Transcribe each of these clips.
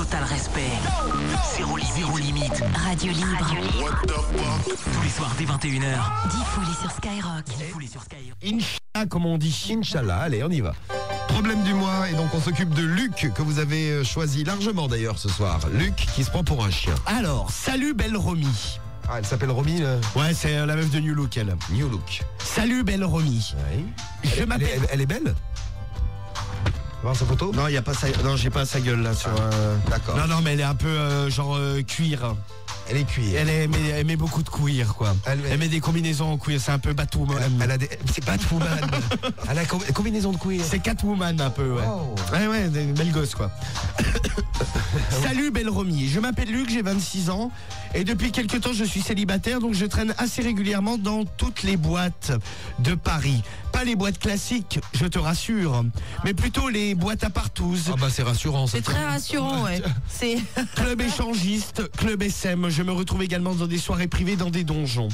total respect. Zéro limite. Radio libre. Tous les soirs dès 21h. Diffoulé sur Skyrock. Inch'Allah, comme on dit. Inch'Allah, allez, on y va. Problème du mois, et donc on s'occupe de Luc, que vous avez choisi largement d'ailleurs ce soir. Luc qui se prend pour un chien. Alors, salut belle Romy. Ah, elle s'appelle Romy, Ouais, c'est la meuf de New Look, elle. New Look. Salut belle Romy. Oui. Je m'appelle... Elle est belle? Voir sa photo? Non, y a pas sa... non, j'ai pas sa gueule là sur. D'accord. Non, mais elle est un peu genre cuir. Elle est cuir. Elle met beaucoup de cuir, quoi. Elle met des combinaisons en cuir. C'est un peu Batwoman. Elle a des... C'est Batwoman. Elle a combinaison de cuir. C'est Catwoman un peu, ouais. Oh. Ouais, des belles gosses, quoi. Salut belle Romy. Je m'appelle Luc, j'ai 26 ans. Et depuis quelques temps, je suis célibataire, donc je traîne assez régulièrement dans toutes les boîtes de Paris. Pas les boîtes classiques, je te rassure, mais plutôt les boîtes à partouze. Ah bah c'est rassurant. C'est très rassurant, ouais. C'est... Club échangiste, club SM. Je me retrouve également dans des soirées privées dans des donjons.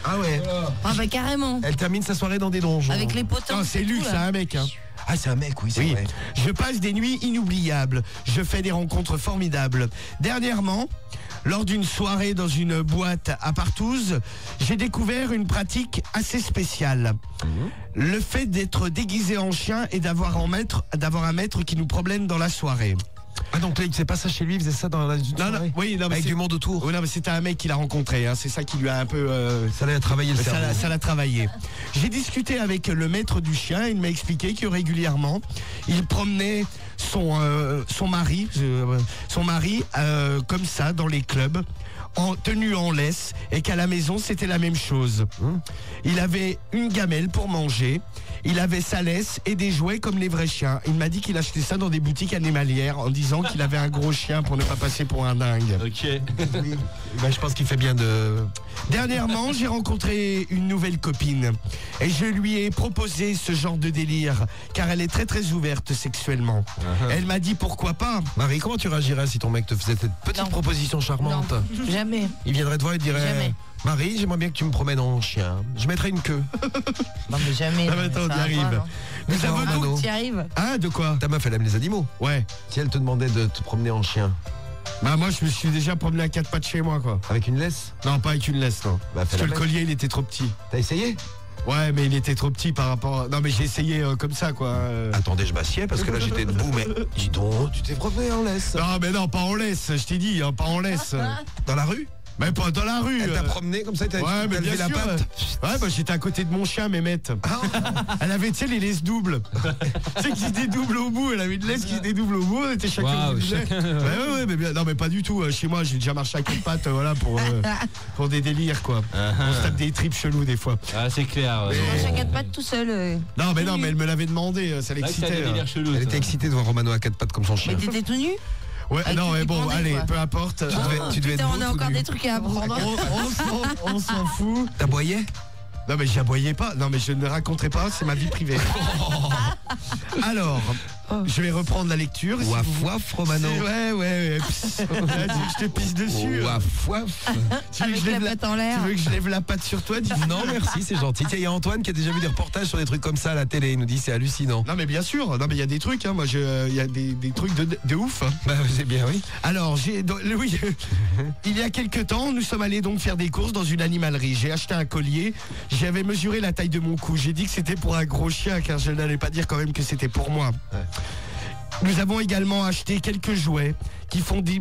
Ah ouais. Ah bah carrément. Elle termine sa soirée dans des donjons. Avec les potins. Non, c'est Luc, c'est un mec. Hein. Ah, c'est un mec, oui, c'est vrai. Je passe des nuits inoubliables. Je fais des rencontres formidables. Dernièrement, lors d'une soirée dans une boîte à Partouze, j'ai découvert une pratique assez spéciale. Le fait d'être déguisé en chien et d'avoir un maître qui nous promène dans la soirée. Ah, donc là, il faisait pas ça chez lui, il faisait ça dans la soirée. Oui, non, mais avec du monde autour. Oui, non, mais c'était un mec qu'il a rencontré, hein, c'est ça qui lui a un peu... Ça l'a travaillé le cerveau. Ça l'a travaillé. J'ai discuté avec le maître du chien, il m'a expliqué que régulièrement, il promenait son mari comme ça dans les clubs, en tenue en laisse, et qu'à la maison c'était la même chose. Il avait une gamelle pour manger, il avait sa laisse et des jouets comme les vrais chiens. Il m'a dit qu'il achetait ça dans des boutiques animalières en disant qu'il avait un gros chien pour ne pas passer pour un dingue. Ok. Oui. Ben, je pense qu'il fait bien de... Dernièrement, j'ai rencontré une nouvelle copine et je lui ai proposé ce genre de délire car elle est très très ouverte sexuellement. Elle m'a dit pourquoi pas. Marie, comment tu réagirais si ton mec te faisait cette petite proposition charmante? Non, jamais. Il viendrait te voir et te dirait... Jamais. Marie, j'aimerais bien que tu me promènes en chien. Je mettrais une queue. Non mais jamais. Ah, mais attends, on y arrive. Nous avons Mano. Tu y arrives. Ah, de quoi? Ta meuf, elle aime les animaux. Ouais. Si elle te demandait de te promener en chien, Bah moi je me suis déjà promené à 4 pattes chez moi, quoi. avec une laisse, Non, pas avec une laisse, non. Bah, fais Parce que la le même. collier il était trop petit. T'as essayé? Ouais, mais il était trop petit par rapport... Non, mais j'ai essayé comme ça, quoi. Attendez, je m'assieds parce que là j'étais debout, mais dis donc, tu t'es promené en laisse. Non, mais non, pas en laisse, je t'ai dit, hein, pas en laisse. Dans la rue? Mais pas dans la rue. Elle t'a promené comme ça, t'as Ouais, mais levé bien la sûr. patte. Ouais, bah j'étais à côté de mon chien, Mémette. Elle avait, tu sais, les laisses doubles. Tu sais, qui étaient doubles au bout. Elle avait une laisse qui était double au bout. On était chacun au bout du lait. Ouais, mais bien, non, mais pas du tout. Chez moi, j'ai déjà marché à 4 pattes, voilà, pour des délires, quoi. On se tape des tripes chelous, des fois. Ah, c'est clair. Je mange à 4 pattes tout seul. Non, mais elle me l'avait demandé, ça l'excitait. Elle était excitée de voir Romano à 4 pattes comme son chien. Mais t'étais tout nu? Ouais, Avec non, tout mais bon, dépendé, allez, quoi. peu importe. Tu devais être Putain, on beau, a tout encore nu. des trucs à apprendre. On s'en fout. T'aboyais? Non, mais j'aboyais pas. Non, mais je ne raconterai pas, c'est ma vie privée. Alors, je vais reprendre la lecture. Waf waf, Romano. Ouais. Pss. Là, je te pisse dessus. Waf waf. Tu veux que Avec je lève la patte en l'air. Tu veux que je lève la patte sur toi, dis Non, merci, c'est gentil. Tiens, il y a Antoine qui a déjà vu des reportages sur des trucs comme ça à la télé. Il nous dit c'est hallucinant. Non, mais bien sûr. Non, mais il y a des trucs. Hein. Moi, il y a des trucs de ouf. Hein. Bah, c'est bien, oui. Alors, oui, il y a quelques temps, nous sommes allés donc faire des courses dans une animalerie. J'ai acheté un collier. J'avais mesuré la taille de mon cou. J'ai dit que c'était pour un gros chien, car je n'allais pas dire quand même que c'était pour moi. Ouais. Nous avons également acheté quelques jouets qui font du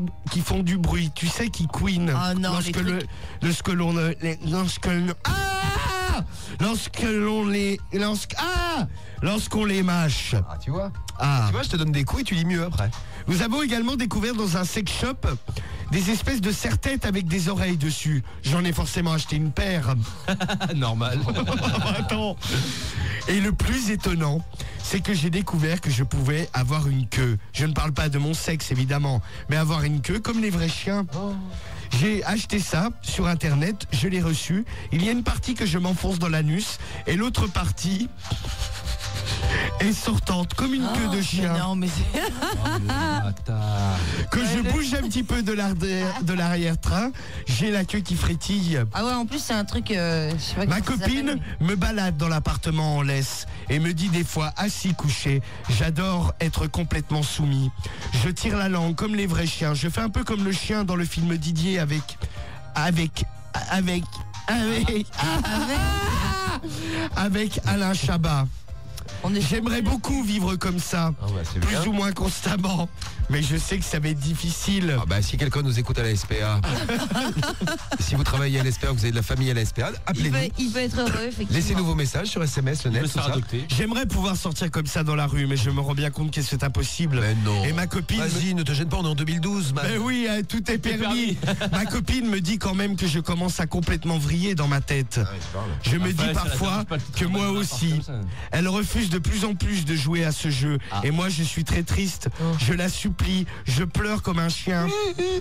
bruit. Tu sais, qui couinent. Ah non, lorsque lorsqu'on les mâche. Ah, tu vois? Ah. Tu vois, je te donne des coups et tu lis mieux après. Nous avons également découvert dans un sex shop des espèces de serre-tête avec des oreilles dessus. J'en ai forcément acheté une paire. Normal. Attends. Et le plus étonnant, c'est que j'ai découvert que je pouvais avoir une queue. Je ne parle pas de mon sexe, évidemment, mais avoir une queue comme les vrais chiens. J'ai acheté ça sur internet, je l'ai reçu. Il y a une partie que je m'enfonce dans l'anus et l'autre partie... et sortante comme une queue de chien. Non, mais c'est... Que je bouge un petit peu de l'arrière-train, j'ai la queue qui frétille. Ah ouais, en plus, c'est un truc... je sais pas Ma comment ça copine s'appelle, me balade dans l'appartement en laisse et me dit des fois assis couché. J'adore être complètement soumis. Je tire la langue comme les vrais chiens. Je fais un peu comme le chien dans le film Didier avec Alain Chabat. J'aimerais beaucoup vivre comme ça, c'est plus bien. ou moins constamment, mais je sais que ça va être difficile. Ah bah, si quelqu'un nous écoute à la SPA, si vous travaillez à la SPA, vous avez de la famille à la SPA, appelez-nous. il peut être heureux, effectivement. Laissez-nous vos messages sur SMS, le net, tout ça. J'aimerais pouvoir sortir comme ça dans la rue, mais je me rends bien compte que c'est impossible. Mais non. Et ma copine... Vas-y, ne te gêne pas, on est en 2012, man. Ben oui, tout est permis. Ma copine me dit quand même que je commence à complètement vriller dans ma tête. Je me dis parfois que moi aussi. Elle refuse de plus en plus de jouer à ce jeu. Et moi, je suis très triste. Je la supplie. Je pleure comme un chien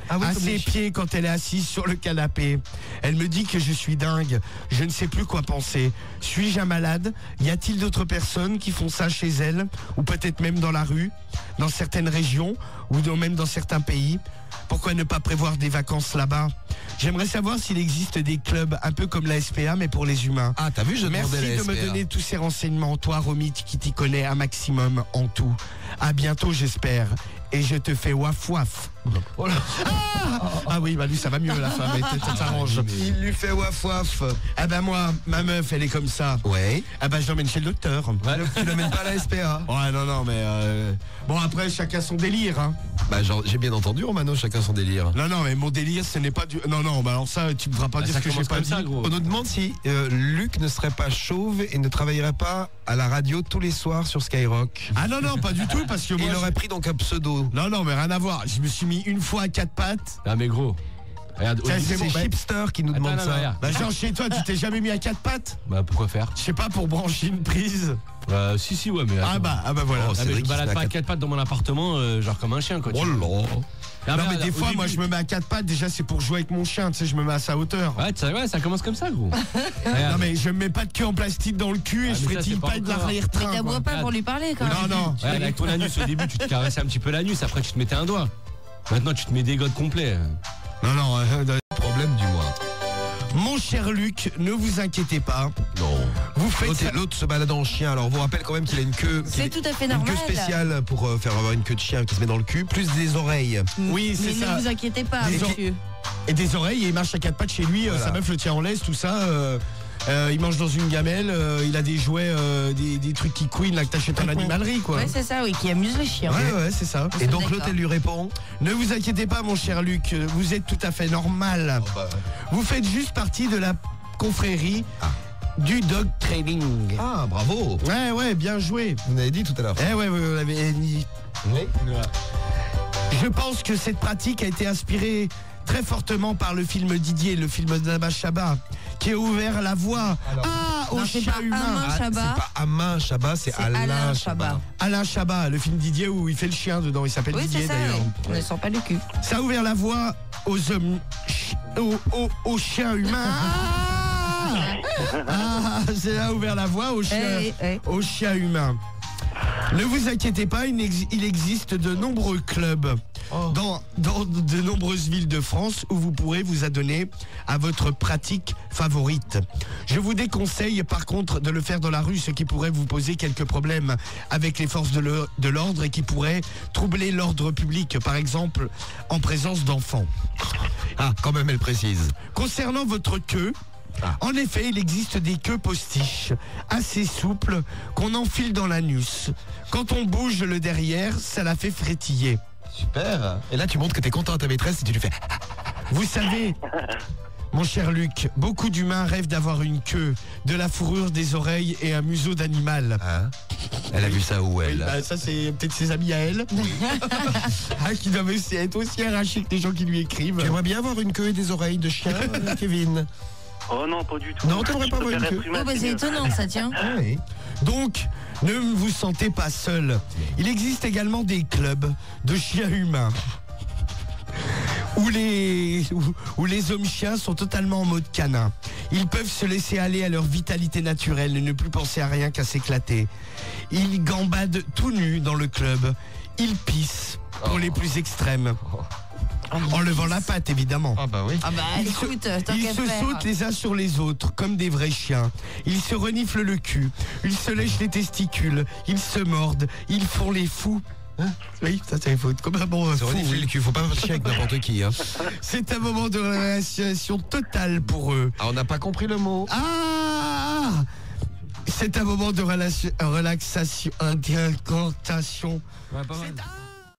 à ses pieds quand elle est assise sur le canapé. Elle me dit que je suis dingue. Je ne sais plus quoi penser. Suis-je un malade? Y a-t-il d'autres personnes qui font ça chez elle? Ou peut-être même dans la rue? Dans certaines régions? Ou même dans certains pays? Pourquoi ne pas prévoir des vacances là-bas? J'aimerais savoir s'il existe des clubs un peu comme la SPA, mais pour les humains. Ah, t'as vu, je Merci demandais la de me SPA. donner tous ces renseignements, toi, Romit, qui t'y connais un maximum en tout. À bientôt, j'espère. Et je te fais waf waf. Oh là. Ah oui, bah lui, ça va mieux, la femme. Ça s'arrange. Il lui fait waf waf. Ah bah moi, ma meuf, elle est comme ça. Ouais. Ah bah je l'emmène chez le docteur. Tu l'amènes pas à la SPA? Ouais, non, mais... Bon, après, chacun son délire, hein. Bah, genre, j'ai bien entendu, Romano, chacun son délire. Non, mais mon délire, ce n'est pas du... Non, bah alors ça, tu ne voudras pas dire ce que j'ai pas dit. On nous demande si Luc ne serait pas chauve et ne travaillerait pas à la radio tous les soirs sur Skyrock. Ah non, pas du tout, parce que moi... Il aurait pris donc un pseudo. Non, mais rien à voir. Je me suis mis une fois à quatre pattes. Ah mais gros. Regarde, Tiens, C'est bon, bah- Chipster qui nous demande non, ça. regarde. Bah genre chez toi, tu t'es jamais mis à quatre pattes? Bah pourquoi faire? Je sais pas, pour brancher une prise. Si ouais mais. Ah bah voilà. Oh, Ah, c'est mais vrai je me qu'il balade se met pas à à quatre pattes dans mon appartement, genre comme un chien quoi. Oh là. Non mais des fois, moi je me mets à quatre pattes, déjà c'est pour jouer avec mon chien, tu sais, je me mets à sa hauteur. Ouais, ça commence comme ça gros. Non mais je me mets pas de queue en plastique dans le cul et Ah, je mais ça, frétille c'est pas pas de encore. l'arrière-train. Mais t'aboies quoi. pas pour lui parler, quand même. Non. Ouais, avec ton anus au début, tu te caressais un petit peu l'anus, après tu te mettais un doigt. Maintenant tu te mets des godes complets. Non, Problème du mois. mon cher Luc, ne vous inquiétez pas. Non. Vous faites ça. L'autre se balade en chien. Alors, on vous rappelle quand même qu'il a une queue. C'est tout à fait Une normal. queue spéciale pour faire avoir une queue de chien qui se met dans le cul, plus des oreilles. Oui, c'est Mais ça. ne vous inquiétez pas, Des monsieur. Et des oreilles, et il marche à quatre pattes chez lui, Voilà. sa meuf le tient en laisse, tout ça. Il mange dans une gamelle, il a des jouets, des trucs qui couinent là que t'achètes en animalerie quoi. Ouais, c'est ça, oui, qui amuse les chiens. Ouais, c'est ça. Et donc, D'accord. l'autre, elle lui répond. Ne vous inquiétez pas mon cher Luc, vous êtes tout à fait normal. Vous faites juste partie de la confrérie du dog training. Ah, bravo. Ouais, bien joué. Vous m'avez dit tout à l'heure. Ouais, vous l'avez dit. Oui. Je pense que cette pratique a été inspirée très fortement par le film Didier, le film d'Alain Chabat, qui a ouvert la voie au Non, c'est chat pas humain. Alain Chabat. C'est pas Amin Chabat, c'est Alain Chabat. Alain Chabat, le film Didier où il fait le chien dedans, il s'appelle Oui, Didier c'est ça, d'ailleurs. oui. Ne sent pas le cul. Ça a ouvert la voie aux hommes, aux chiens humains. Ça a ouvert la voie aux chiens, aux chiens humains. Ne vous inquiétez pas, il existe de nombreux clubs dans de nombreuses villes de France où vous pourrez vous adonner à votre pratique favorite. Je vous déconseille par contre de le faire dans la rue, ce qui pourrait vous poser quelques problèmes avec les forces de l'ordre et qui pourrait troubler l'ordre public, par exemple en présence d'enfants. Ah, quand même, elle précise. Concernant votre queue, en effet, il existe des queues postiches assez souples qu'on enfile dans l'anus. Quand on bouge le derrière, ça la fait frétiller. Super. Et là, tu montres que t'es content à ta maîtresse et tu lui fais. Vous savez, mon cher Luc, beaucoup d'humains rêvent d'avoir une queue, de la fourrure, des oreilles et un museau d'animal. Hein? Elle a vu ça où, elle? Ça, c'est peut-être ses amis à elle. Qui doivent être aussi arrachés que les gens qui lui écrivent. Tu aimerais bien avoir une queue et des oreilles de chien, Kevin? Oh non, pas du tout. Non, t'aimerais pas avoir une queue? Oh, bah, c'est étonnant, ça tient. Oui. Donc, ne vous sentez pas seul. Il existe également des clubs de chiens humains où où les hommes chiens sont totalement en mode canin. Ils peuvent se laisser aller à leur vitalité naturelle et ne plus penser à rien qu'à s'éclater. Ils gambadent tout nus dans le club. Ils pissent pour les plus extrêmes. En levant la patte, évidemment. Ah bah oui. Ah bah Ils écoute, tant Ils qu'à se faire. sautent les uns sur les autres, comme des vrais chiens. Ils se reniflent le cul. Ils se lèchent les testicules. Ils se mordent. Ils font les fous. Hein, oui, ça c'est faux. Comme un bon Se fou. renifler le cul, faut pas chier avec n'importe qui. Hein. C'est un moment de relaxation totale pour eux. Ah, on n'a pas compris le mot. Ah, c'est un moment de relaxation, incantation. Ouais, pas mal. C'est-